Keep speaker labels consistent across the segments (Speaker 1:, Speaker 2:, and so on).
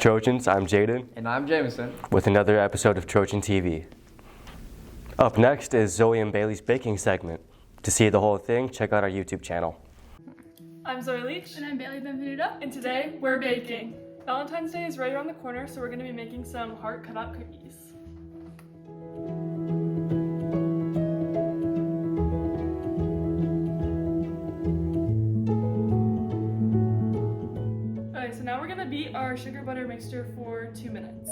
Speaker 1: Trojans, I'm Jaden.
Speaker 2: And I'm Jameson.
Speaker 1: With another episode of Trojan TV. Up next is Zoe and Bailey's baking segment. To see the whole thing, check out our YouTube channel.
Speaker 3: I'm Zoe Leach.
Speaker 4: And I'm Bailey Benvenuto.
Speaker 3: And today we're baking. Valentine's Day is right around the corner, so we're going to be making some heart cut-out cookies. Okay, so now we're going to beat our sugar butter mixture for 2 minutes.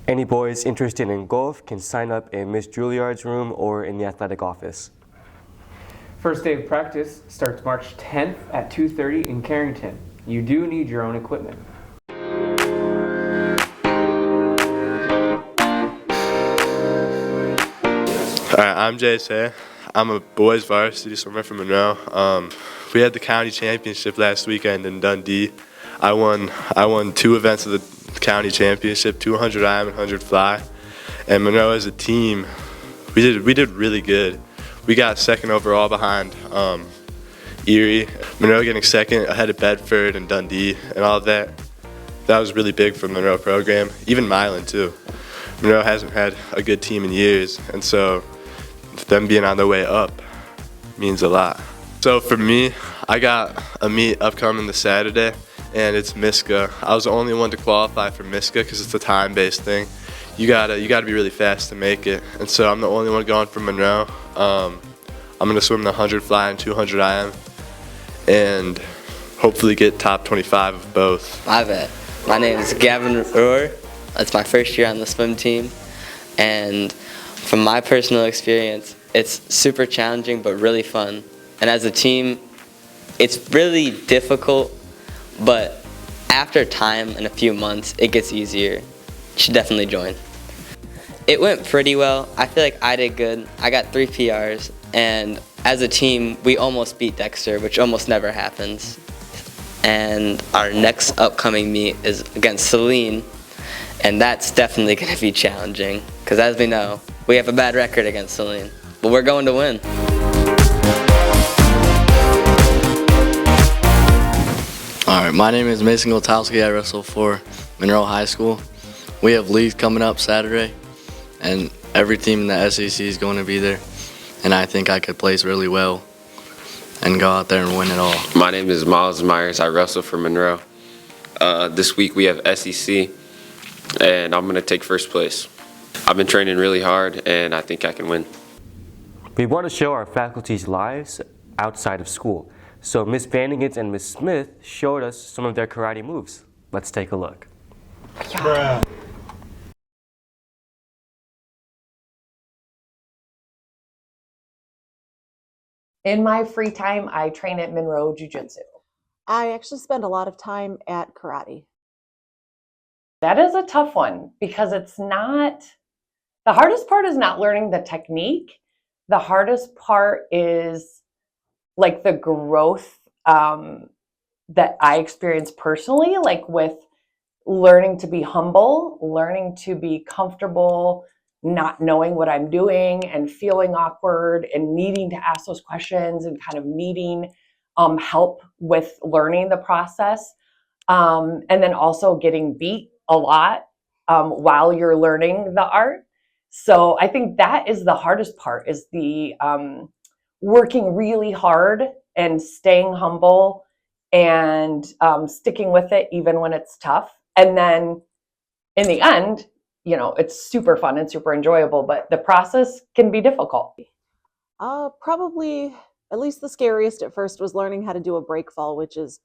Speaker 1: Any boys interested in golf can sign up in Miss Juilliard's room or in the athletic office.
Speaker 2: First day of practice starts March 10th at 2:30 in Carrington. You do need your own equipment.
Speaker 5: Alright, I'm JSA. I'm a boys varsity swimmer from Monroe. We had the county championship last weekend in Dundee. I won 2 events of the county championship, 200 IM and 100 fly. And Monroe as a team, we did really good. We got second overall behind Erie. Monroe getting second ahead of Bedford and Dundee and all of that. That was really big for the Monroe program. Even Milan too. Monroe hasn't had a good team in years, and so them being on their way up means a lot. So for me, I got a meet upcoming this Saturday, and it's MISCA. I was the only one to qualify for MISCA because it's a time-based thing. You gotta be really fast to make it, and so I'm the only one going from Monroe. I'm gonna swim the 100 fly and 200 IM, and hopefully get top 25 of both.
Speaker 6: Hi there. My name is Gavin Rohr. It's my first year on the swim team, and from my personal experience, it's super challenging but really fun. And as a team, it's really difficult, but after time and a few months, it gets easier. You should definitely join. It went pretty well. I feel like I did good. I got 3 PRs, and as a team, we almost beat Dexter, which almost never happens. And our next upcoming meet is against Celine, and that's definitely going to be challenging, because as we know, we have a bad record against Celine, but we're going to win.
Speaker 7: Alright, my name is Mason Gotowski. I wrestle for Monroe High School. We have leagues coming up Saturday, and every team in the SEC is going to be there, and I think I could place really well and go out there and win it all.
Speaker 8: My name is Miles Myers. I wrestle for Monroe. This week we have SEC, and I'm going to take first place. I've been training really hard, and I think I can win.
Speaker 1: We want to show our faculty's lives outside of school. So Miss Vandigans and Miss Smith showed us some of their karate moves. Let's take a look.
Speaker 4: Yeah.
Speaker 9: In my free time, I train at Monroe Jiu-Jitsu.
Speaker 10: I actually spend a lot of time at karate.
Speaker 9: That is a tough one because it's not, the hardest part is not learning the technique. The hardest part is like the growth that I experience personally, like with learning to be humble, learning to be comfortable, not knowing what I'm doing and feeling awkward and needing to ask those questions and kind of needing help with learning the process. And then also getting beat a lot while you're learning the art. So I think that is the hardest part, is the working really hard and staying humble and sticking with it even when it's tough. And then in the end, you know, it's super fun and super enjoyable, but the process can be difficult.
Speaker 10: Probably at least the scariest at first was learning how to do a break fall, which is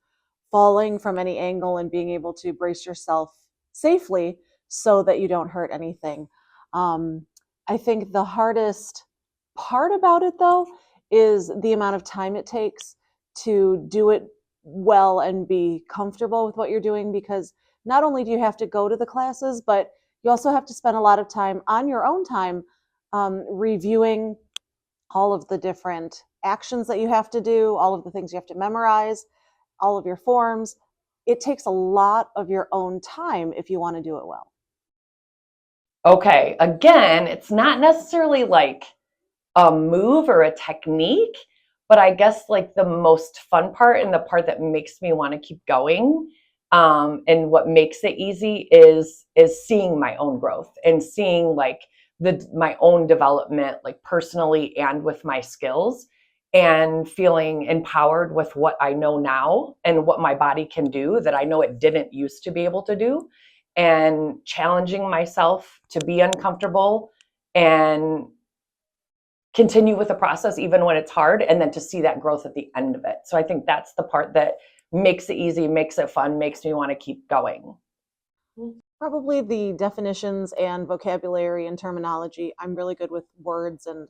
Speaker 10: falling from any angle and being able to brace yourself safely so that you don't hurt anything. I think the hardest part about it, though, is the amount of time it takes to do it well and be comfortable with what you're doing, because not only do you have to go to the classes, but you also have to spend a lot of time on your own time reviewing all of the different actions that you have to do, all of the things you have to memorize, all of your forms. It takes a lot of your own time if you want to do it well.
Speaker 9: Okay, again, it's not necessarily like a move or a technique, But I guess like the most fun part and the part that makes me want to keep going, and what makes it easy is seeing my own growth and seeing like my own development, like personally and with my skills, and feeling empowered with what I know now and what my body can do that I know it didn't used to be able to do, and challenging myself to be uncomfortable and continue with the process even when it's hard, and then to see that growth at the end of it. So I think that's the part that makes it easy, makes it fun, makes me want to keep going.
Speaker 10: Probably the definitions and vocabulary and terminology. I'm really good with words and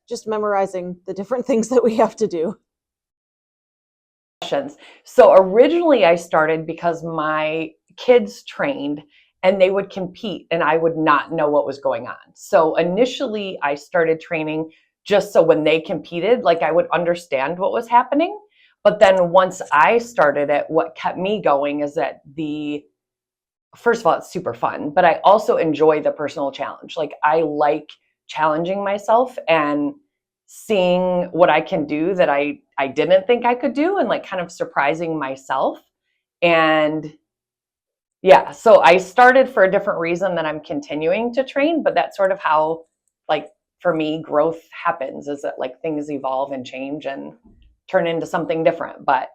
Speaker 10: just memorizing the different things that we have to do.
Speaker 9: So originally I started because my kids trained and they would compete and I would not know what was going on. So initially I started training just so when they competed, like I would understand what was happening. But then once I started it, what kept me going is that first of all, it's super fun, but I also enjoy the personal challenge. Like I like challenging myself and seeing what I can do that I didn't think I could do, and like kind of surprising myself. And yeah, so I started for a different reason than I'm continuing to train, but that's sort of how, like, for me, growth happens, is that like things evolve and change and turn into something different. But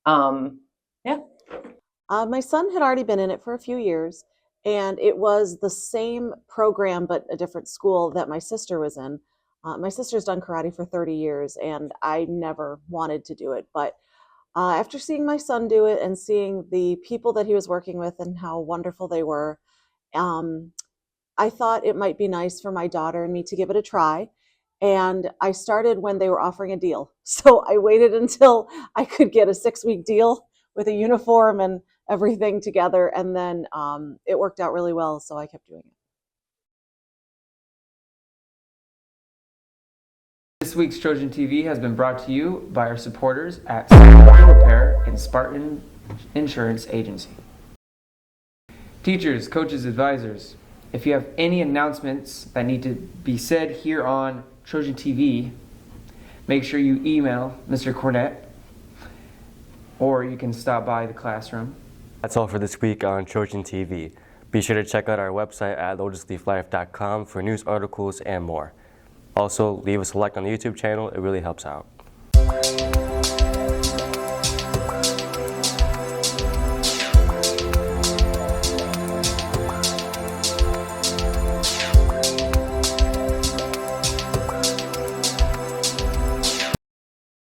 Speaker 9: yeah.
Speaker 10: My son had already been in it for a few years, and it was the same program but a different school that my sister was in. My sister's done karate for 30 years, and I never wanted to do it. But after seeing my son do it and seeing the people that he was working with and how wonderful they were, I thought it might be nice for my daughter and me to give it a try. And I started when they were offering a deal. So I waited until I could get a 6-week deal with a uniform and everything together. And then it worked out really well, so I kept doing it.
Speaker 2: This week's Trojan TV has been brought to you by our supporters at Auto Repair and Spartan Insurance Agency. Teachers, coaches, advisors, if you have any announcements that need to be said here on Trojan TV, make sure you email Mr. Cornett, or you can stop by the classroom.
Speaker 1: That's all for this week on Trojan TV. Be sure to check out our website at lotusleaflife.com for news articles and more. Also, leave us a like on the YouTube channel. It really helps out.